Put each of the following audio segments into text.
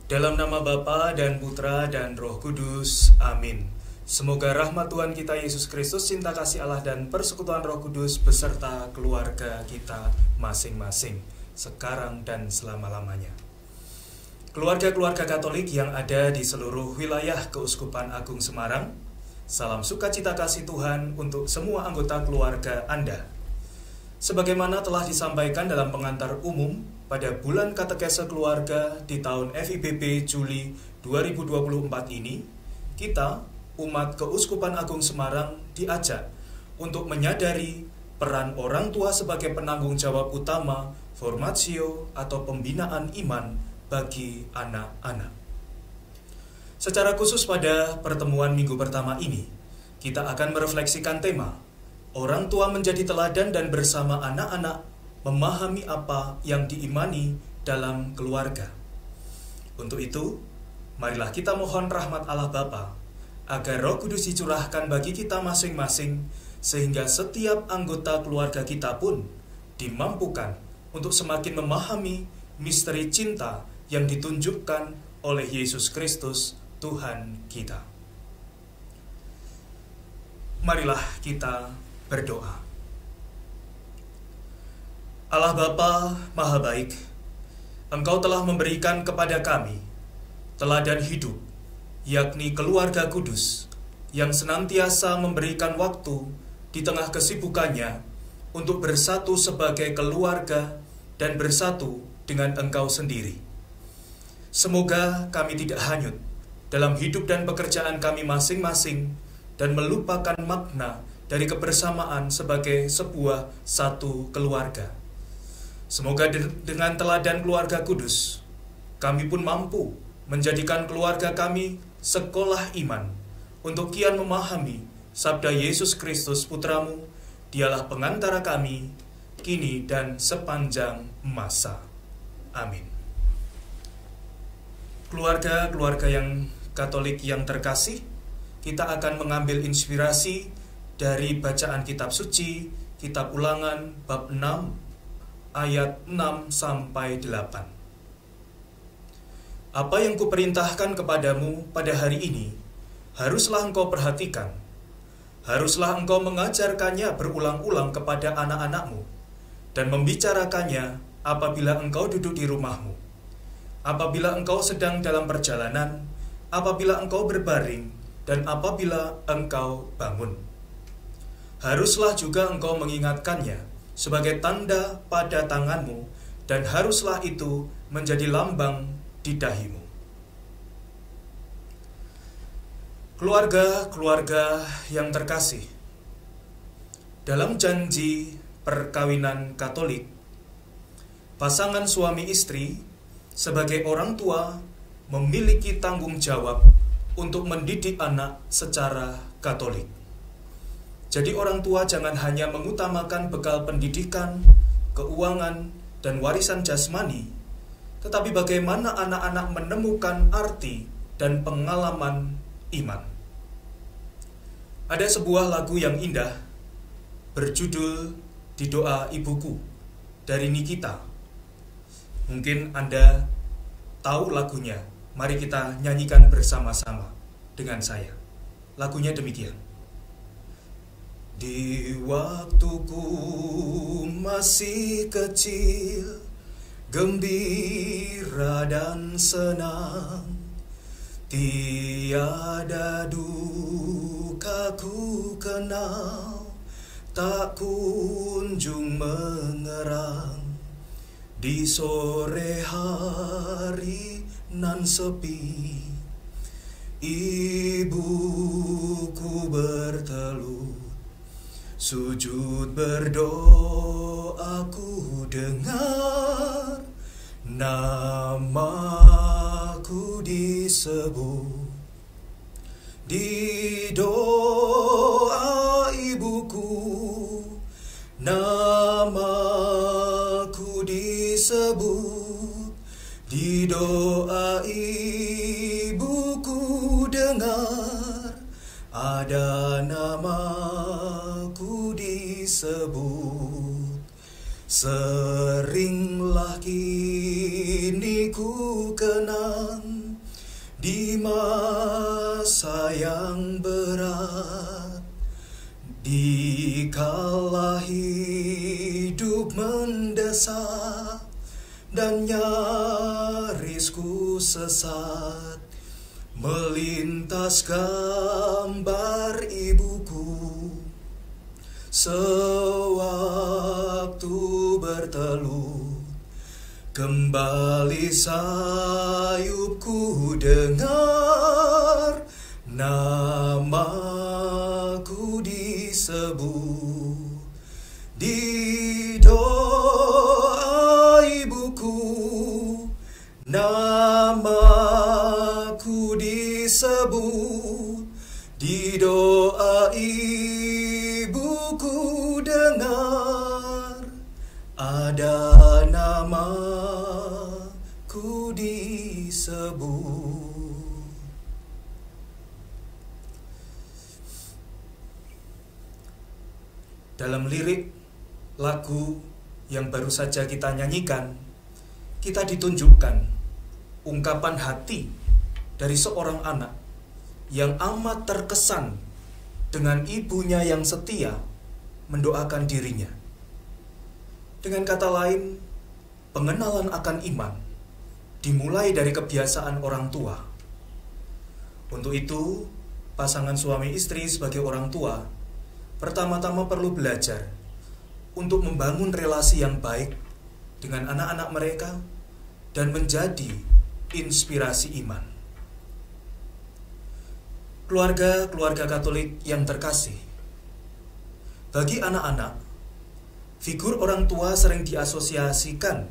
Dalam nama Bapa dan Putra dan Roh Kudus. Amin. Semoga rahmat Tuhan kita Yesus Kristus, cinta kasih Allah dan persekutuan Roh Kudus beserta keluarga kita masing-masing, sekarang dan selama-lamanya. Keluarga-keluarga Katolik yang ada di seluruh wilayah Keuskupan Agung Semarang, salam sukacita kasih Tuhan untuk semua anggota keluarga Anda. Sebagaimana telah disampaikan dalam pengantar umum pada bulan katekese keluarga di tahun FIBP Juli 2024 ini, kita, umat Keuskupan Agung Semarang, diajak untuk menyadari peran orang tua sebagai penanggung jawab utama formatio atau pembinaan iman bagi anak-anak. Secara khusus pada pertemuan minggu pertama ini, kita akan merefleksikan tema orang tua menjadi teladan dan bersama anak-anak memahami apa yang diimani dalam keluarga. Untuk itu, marilah kita mohon rahmat Allah Bapa agar Roh Kudus dicurahkan bagi kita masing-masing, sehingga setiap anggota keluarga kita pun dimampukan untuk semakin memahami misteri cinta yang ditunjukkan oleh Yesus Kristus, Tuhan kita. Marilah kita berdoa. Allah Bapa Maha Baik, Engkau telah memberikan kepada kami teladan hidup, yakni keluarga kudus, yang senantiasa memberikan waktu di tengah kesibukannya untuk bersatu sebagai keluarga dan bersatu dengan Engkau sendiri. Semoga kami tidak hanyut dalam hidup dan pekerjaan kami masing-masing dan melupakan makna dari kebersamaan sebagai sebuah satu keluarga. Semoga dengan teladan keluarga kudus, kami pun mampu menjadikan keluarga kami sekolah iman untuk kian memahami sabda Yesus Kristus Putramu, Dialah pengantara kami, kini dan sepanjang masa. Amin. Keluarga-keluarga yang Katolik yang terkasih, kita akan mengambil inspirasi dari bacaan kitab suci, kitab Ulangan bab 6, ayat 6-8. Apa yang kuperintahkan kepadamu pada hari ini, haruslah engkau perhatikan. Haruslah engkau mengajarkannya berulang-ulang kepada anak-anakmu, dan membicarakannya apabila engkau duduk di rumahmu, apabila engkau sedang dalam perjalanan, apabila engkau berbaring, dan apabila engkau bangun. Haruslah juga engkau mengingatkannya sebagai tanda pada tanganmu, dan haruslah itu menjadi lambang di dahimu. Keluarga-keluarga yang terkasih, dalam janji perkawinan Katolik, pasangan suami istri sebagai orang tua memiliki tanggung jawab untuk mendidik anak secara Katolik. Jadi orang tua jangan hanya mengutamakan bekal pendidikan, keuangan, dan warisan jasmani, tetapi bagaimana anak-anak menemukan arti dan pengalaman iman. Ada sebuah lagu yang indah berjudul Di Doa Ibuku dari Nikita. Mungkin Anda tahu lagunya. Mari kita nyanyikan bersama-sama dengan saya. Lagunya demikian. Di waktuku masih kecil, gembira dan senang, tiada duka ku kenal, tak kunjung mengerang. Di sore hari nan sepi, ibuku bertelut, sujud berdoa, ku dengar namaku disebut. Di doa ibuku namaku disebut. Di doa ibuku dengar ada namaku disebut. Seringlah kini ku kenang di masa yang berat, di kala hidup mendesak dan nyaris ku sesat, melintas gambar ibuku sewaktu bertelut. Kembali sayupku dengar, namaku disebut di doa ibuku, namaku disebut di doa ibuku. Dengar, ada namaku disebut. Dalam lirik lagu yang baru saja kita nyanyikan, kita ditunjukkan ungkapan hati dari seorang anak yang amat terkesan dengan ibunya yang setia mendoakan dirinya. Dengan kata lain, pengenalan akan iman dimulai dari kebiasaan orang tua. Untuk itu, pasangan suami istri sebagai orang tua pertama-tama perlu belajar untuk membangun relasi yang baik dengan anak-anak mereka dan menjadi inspirasi iman. Keluarga Katolik yang terkasih, bagi anak-anak, figur orang tua sering diasosiasikan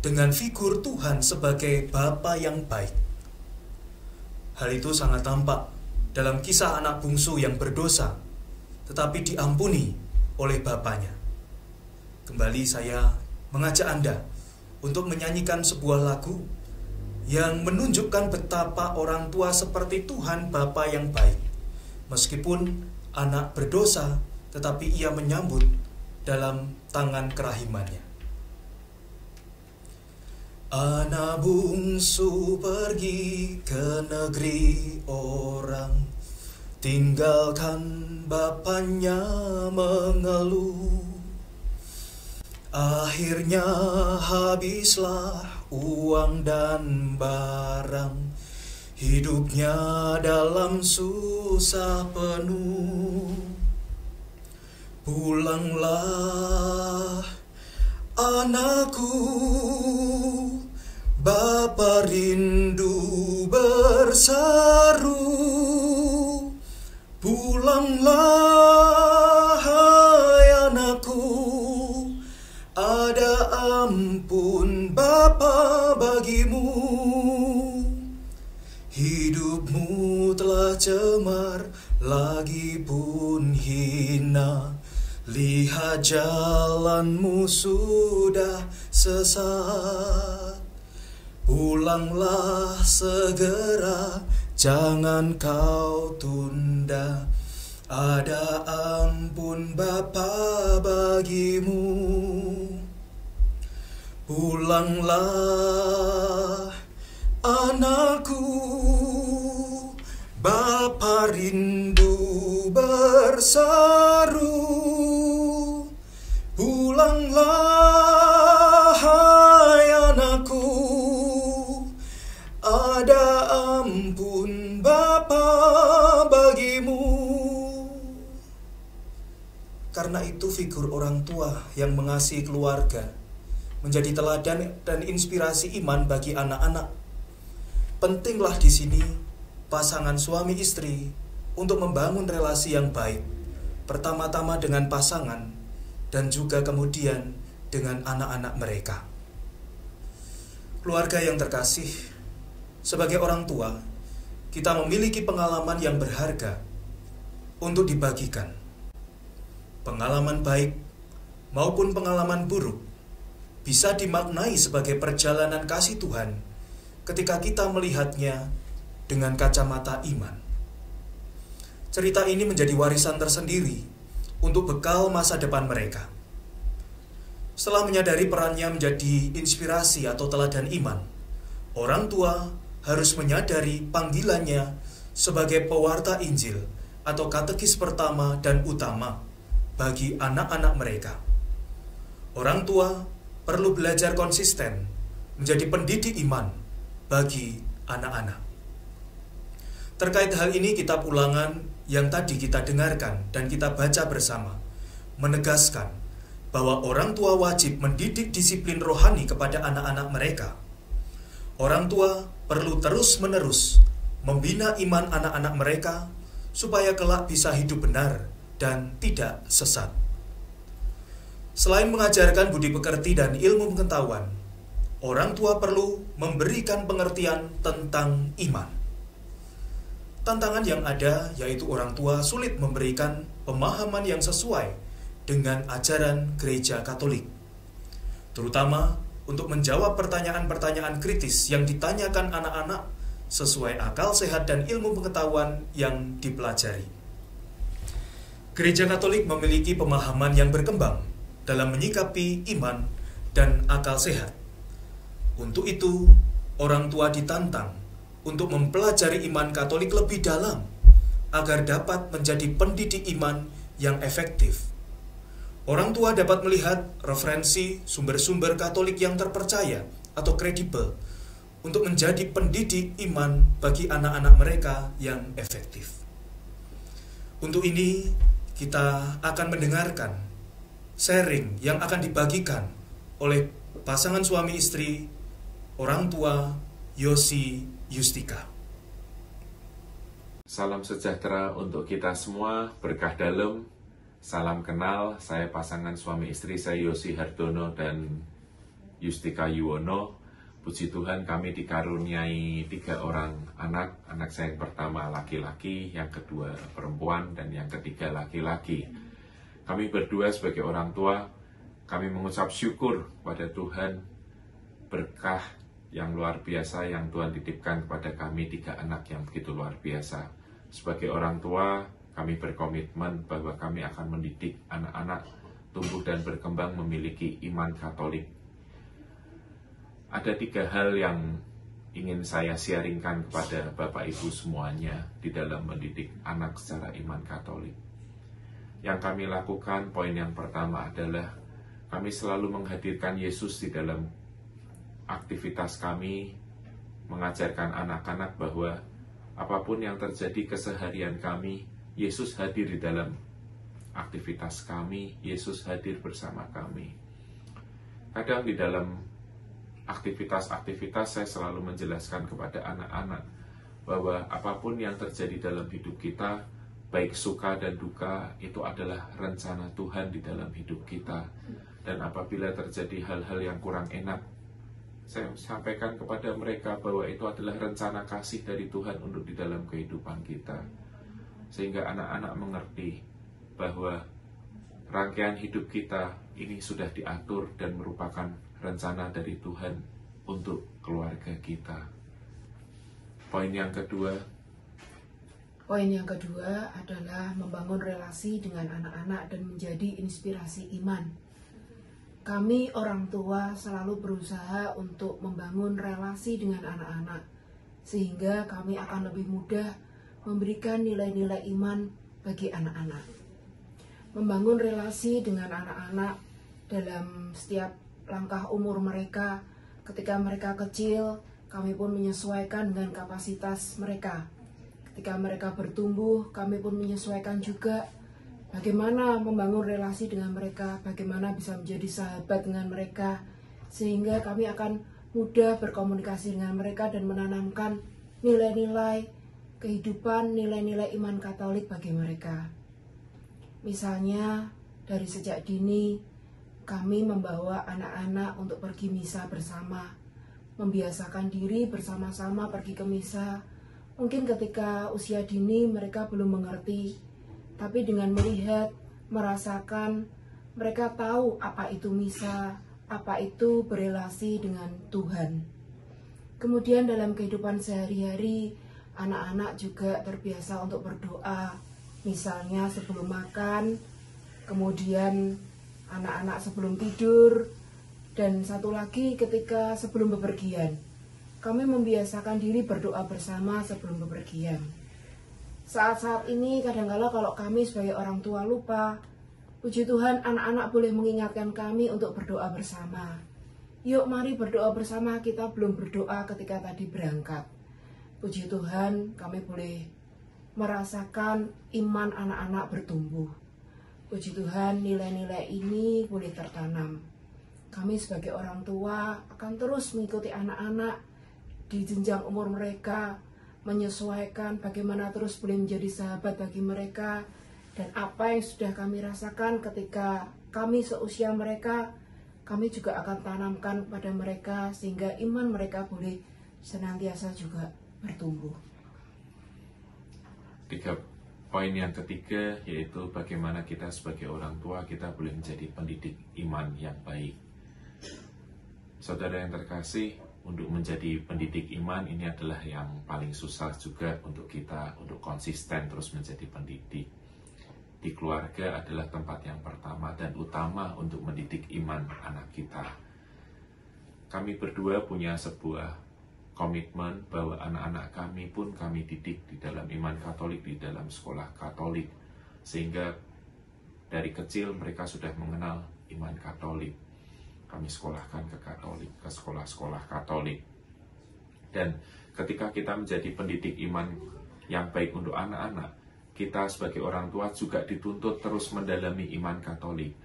dengan figur Tuhan sebagai Bapa yang baik. Hal itu sangat tampak dalam kisah anak bungsu yang berdosa, tetapi diampuni oleh bapaknya. Kembali saya mengajak Anda untuk menyanyikan sebuah lagu yang menunjukkan betapa orang tua seperti Tuhan Bapa yang baik. Meskipun anak berdosa, tetapi ia menyambut dalam tangan kerahimannya. Anak bungsu pergi ke negeri orang, tinggalkan bapaknya mengeluh. Akhirnya habislah uang dan barang, hidupnya dalam susah penuh. Pulanglah anakku, Bapa rindu berseru. Pulanglah hai anakku, ada ampun Bapa bagimu. Hidupmu telah cemar, lagi pun hina. Lihat jalanmu sudah sesat. Pulanglah segera, jangan kau tunda. Ada ampun Bapa bagimu. Pulanglah anakku, Bapa rindu berseru. Pulanglah hai anakku, ada ampun Bapa bagimu. Karena itu figur orang tua yang mengasihi keluarga menjadi teladan dan inspirasi iman bagi anak-anak. Pentinglah di sini pasangan suami istri untuk membangun relasi yang baik, pertama-tama dengan pasangan dan juga kemudian dengan anak-anak mereka. Keluarga yang terkasih, sebagai orang tua, kita memiliki pengalaman yang berharga untuk dibagikan. Pengalaman baik maupun pengalaman buruk bisa dimaknai sebagai perjalanan kasih Tuhan ketika kita melihatnya dengan kacamata iman. Cerita ini menjadi warisan tersendiri untuk bekal masa depan mereka. Setelah menyadari perannya menjadi inspirasi atau teladan iman, orang tua harus menyadari panggilannya sebagai pewarta Injil atau katekis pertama dan utama bagi anak-anak mereka. Orang tua perlu belajar konsisten menjadi pendidik iman bagi anak-anak. Terkait hal ini, kitab Ulangan yang tadi kita dengarkan dan kita baca bersama menegaskan bahwa orang tua wajib mendidik disiplin rohani kepada anak-anak mereka. Orang tua perlu terus-menerus membina iman anak-anak mereka supaya kelak bisa hidup benar dan tidak sesat. Selain mengajarkan budi pekerti dan ilmu pengetahuan, orang tua perlu memberikan pengertian tentang iman. Tantangan yang ada yaitu orang tua sulit memberikan pemahaman yang sesuai dengan ajaran Gereja Katolik, terutama untuk menjawab pertanyaan-pertanyaan kritis yang ditanyakan anak-anak sesuai akal sehat dan ilmu pengetahuan yang dipelajari. Gereja Katolik memiliki pemahaman yang berkembang dalam menyikapi iman dan akal sehat. Untuk itu, orang tua ditantang untuk mempelajari iman Katolik lebih dalam agar dapat menjadi pendidik iman yang efektif. Orang tua dapat melihat referensi sumber-sumber Katolik yang terpercaya atau kredibel untuk menjadi pendidik iman bagi anak-anak mereka yang efektif. Untuk ini, kita akan mendengarkan sharing yang akan dibagikan oleh pasangan suami istri, orang tua Yosi Yustika. Salam sejahtera untuk kita semua, berkah dalam. Salam kenal, saya pasangan suami istri, saya Yosi Hardono dan Yustika Yuwono. Puji Tuhan, kami dikaruniai 3 orang anak. Anak saya yang pertama laki-laki, yang kedua perempuan, dan yang ketiga laki-laki. Kami berdua sebagai orang tua, kami mengucap syukur pada Tuhan berkah yang luar biasa yang Tuhan titipkan kepada kami 3 anak yang begitu luar biasa. Sebagai orang tua, kami berkomitmen bahwa kami akan mendidik anak-anak tumbuh dan berkembang memiliki iman Katolik. Ada 3 hal yang ingin saya sharingkan kepada Bapak Ibu semuanya di dalam mendidik anak secara iman Katolik. Yang kami lakukan, poin yang pertama adalah kami selalu menghadirkan Yesus di dalam aktivitas kami, mengajarkan anak-anak bahwa apapun yang terjadi keseharian kami, Yesus hadir di dalam aktivitas kami, Yesus hadir bersama kami. Kadang di dalam aktivitas-aktivitas saya selalu menjelaskan kepada anak-anak bahwa apapun yang terjadi dalam hidup kita, baik suka dan duka, itu adalah rencana Tuhan di dalam hidup kita. Dan apabila terjadi hal-hal yang kurang enak, saya sampaikan kepada mereka bahwa itu adalah rencana kasih dari Tuhan untuk di dalam kehidupan kita. Sehingga anak-anak mengerti bahwa rangkaian hidup kita ini sudah diatur dan merupakan rencana dari Tuhan untuk keluarga kita. Poin yang kedua adalah membangun relasi dengan anak-anak dan menjadi inspirasi iman. Kami orang tua selalu berusaha untuk membangun relasi dengan anak-anak, sehingga kami akan lebih mudah memberikan nilai-nilai iman bagi anak-anak. Membangun relasi dengan anak-anak dalam setiap langkah umur mereka, ketika mereka kecil, kami pun menyesuaikan dengan kapasitas mereka. Ketika mereka bertumbuh, kami pun menyesuaikan juga bagaimana membangun relasi dengan mereka, bagaimana bisa menjadi sahabat dengan mereka, sehingga kami akan mudah berkomunikasi dengan mereka dan menanamkan nilai-nilai kehidupan, nilai-nilai iman Katolik bagi mereka. Misalnya, dari sejak dini, kami membawa anak-anak untuk pergi misa bersama, membiasakan diri bersama-sama pergi ke misa. Mungkin ketika usia dini mereka belum mengerti, tapi dengan melihat, merasakan, mereka tahu apa itu misa, apa itu berelasi dengan Tuhan. Kemudian dalam kehidupan sehari-hari, anak-anak juga terbiasa untuk berdoa, misalnya sebelum makan, kemudian anak-anak sebelum tidur, dan satu lagi ketika sebelum bepergian. Kami membiasakan diri berdoa bersama sebelum bepergian. Saat-saat ini kadang-kala kalau kami sebagai orang tua lupa, puji Tuhan anak-anak boleh mengingatkan kami untuk berdoa bersama. Yuk mari berdoa bersama, kita belum berdoa ketika tadi berangkat. Puji Tuhan kami boleh merasakan iman anak-anak bertumbuh. Puji Tuhan nilai-nilai ini boleh tertanam. Kami sebagai orang tua akan terus mengikuti anak-anak di jenjang umur mereka, menyesuaikan bagaimana terus boleh menjadi sahabat bagi mereka, dan apa yang sudah kami rasakan ketika kami seusia mereka, kami juga akan tanamkan kepada mereka sehingga iman mereka boleh senantiasa juga bertumbuh. 3 poin yang ketiga yaitu bagaimana kita sebagai orang tua kita boleh menjadi pendidik iman yang baik. Saudara yang terkasih, untuk menjadi pendidik iman ini adalah yang paling susah juga untuk kita, untuk konsisten terus menjadi pendidik. Di keluarga adalah tempat yang pertama dan utama untuk mendidik iman anak kita. Kami berdua punya sebuah komitmen bahwa anak-anak kami pun kami didik di dalam iman Katolik, di dalam sekolah Katolik, sehingga dari kecil mereka sudah mengenal iman Katolik. Kami sekolahkan ke Katolik, ke sekolah-sekolah Katolik. Dan ketika kita menjadi pendidik iman yang baik untuk anak-anak, kita sebagai orang tua juga dituntut terus mendalami iman Katolik,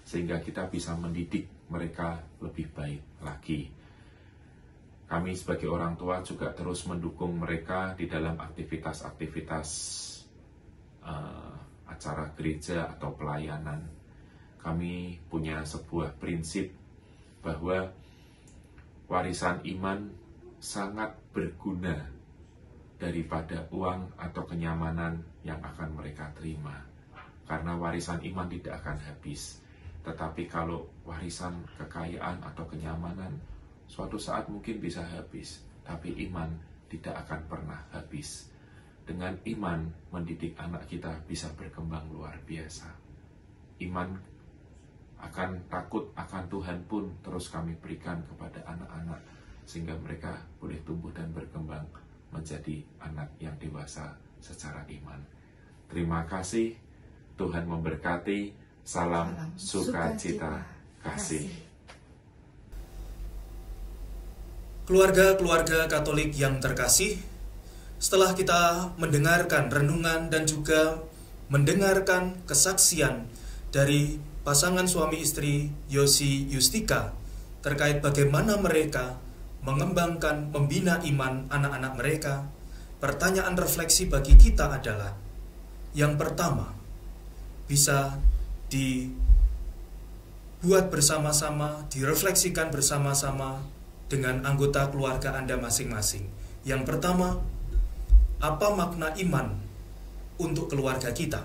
sehingga kita bisa mendidik mereka lebih baik lagi. Kami sebagai orang tua juga terus mendukung mereka di dalam aktivitas-aktivitas acara gereja atau pelayanan. Kami punya sebuah prinsip bahwa warisan iman sangat berguna daripada uang atau kenyamanan yang akan mereka terima. Karena warisan iman tidak akan habis. Tetapi kalau warisan kekayaan atau kenyamanan, suatu saat mungkin bisa habis, tapi iman tidak akan pernah habis. Dengan iman, mendidik anak kita bisa berkembang luar biasa. Iman akan takut akan Tuhan pun terus kami berikan kepada anak-anak, sehingga mereka boleh tumbuh dan berkembang menjadi anak yang dewasa secara iman. Terima kasih, Tuhan memberkati. Salam sukacita kasih. Keluarga-keluarga Katolik yang terkasih, setelah kita mendengarkan renungan dan juga mendengarkan kesaksian dari pasangan suami istri Yosi Yustika terkait bagaimana mereka mengembangkan, membina iman anak-anak mereka, pertanyaan refleksi bagi kita adalah, yang pertama, bisa dibuat bersama-sama, direfleksikan bersama-sama dengan anggota keluarga Anda masing-masing. Yang pertama, apa makna iman untuk keluarga kita?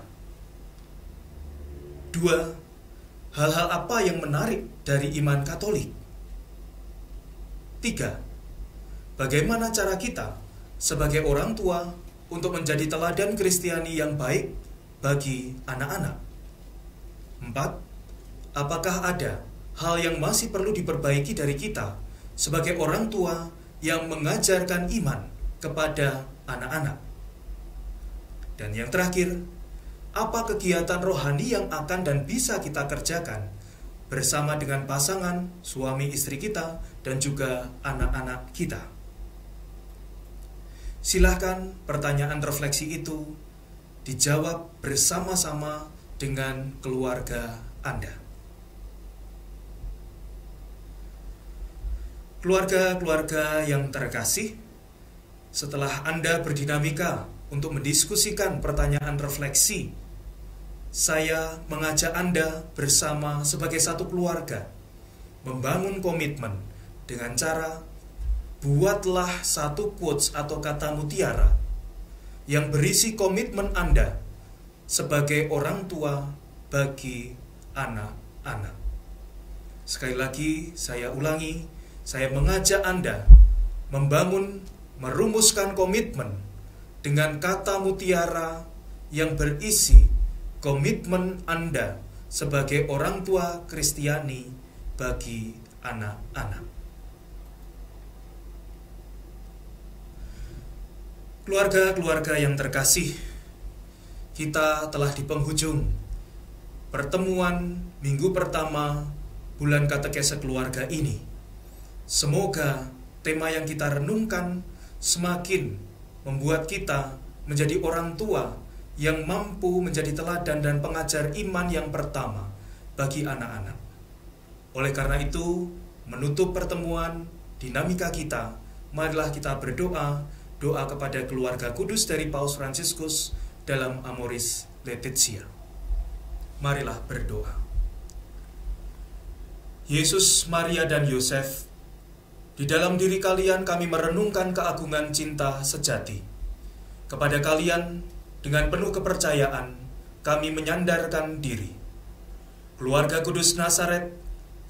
2, hal-hal apa yang menarik dari iman Katolik? 3, bagaimana cara kita sebagai orang tua untuk menjadi teladan Kristiani yang baik bagi anak-anak? 4, apakah ada hal yang masih perlu diperbaiki dari kita sebagai orang tua yang mengajarkan iman kepada anak-anak? Dan yang terakhir, apa kegiatan rohani yang akan dan bisa kita kerjakan bersama dengan pasangan, suami istri kita, dan juga anak-anak kita? Silahkan pertanyaan refleksi itu dijawab bersama-sama dengan keluarga Anda. Keluarga-keluarga yang terkasih, setelah Anda berdinamika untuk mendiskusikan pertanyaan refleksi, saya mengajak Anda bersama sebagai satu keluarga membangun komitmen dengan cara buatlah satu quotes atau kata mutiara yang berisi komitmen Anda sebagai orang tua bagi anak-anak. Sekali lagi saya ulangi, saya mengajak Anda merumuskan komitmen dengan kata mutiara yang berisi komitmen Anda sebagai orang tua Kristiani bagi anak-anak. Keluarga-keluarga yang terkasih, kita telah di penghujung pertemuan minggu pertama bulan katekese keluarga ini. Semoga tema yang kita renungkan semakin membuat kita menjadi orang tua yang mampu menjadi teladan dan pengajar iman yang pertama bagi anak-anak. Oleh karena itu, menutup pertemuan dinamika kita, marilah kita berdoa, doa kepada keluarga kudus dari Paus Fransiskus dalam Amoris Laetitia. Marilah berdoa. Yesus, Maria, dan Yosef, di dalam diri kalian kami merenungkan keagungan cinta sejati. Kepada kalian, dengan penuh kepercayaan, kami menyandarkan diri. Keluarga Kudus Nazaret,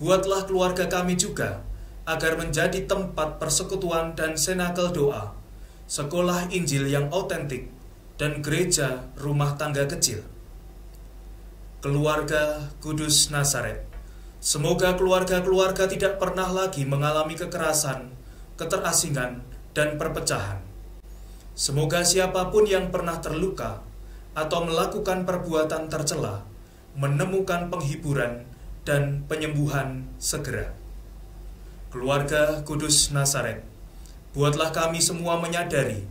buatlah keluarga kami juga, agar menjadi tempat persekutuan dan senakel doa, sekolah Injil yang autentik, dan gereja rumah tangga kecil. Keluarga Kudus Nazaret, semoga keluarga-keluarga tidak pernah lagi mengalami kekerasan, keterasingan, dan perpecahan. Semoga siapapun yang pernah terluka atau melakukan perbuatan tercela menemukan penghiburan dan penyembuhan segera. Keluarga Kudus Nazaret, buatlah kami semua menyadari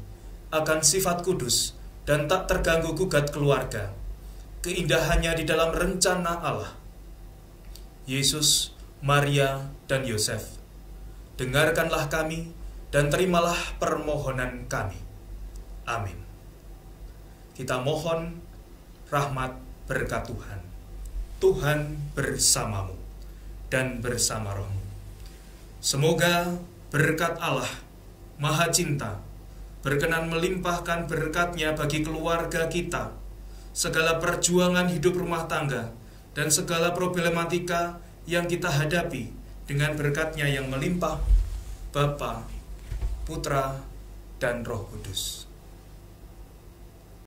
akan sifat kudus dan tak terganggu gugat keluarga, keindahannya di dalam rencana Allah. Yesus, Maria, dan Yosef, dengarkanlah kami dan terimalah permohonan kami. Amin. Kita mohon rahmat berkat Tuhan. Tuhan bersamamu dan bersama rohmu. Semoga berkat Allah Maha Cinta berkenan melimpahkan berkat-Nya bagi keluarga kita, segala perjuangan hidup rumah tangga, dan segala problematika yang kita hadapi dengan berkat-Nya yang melimpah, Bapa, Putra, dan Roh Kudus.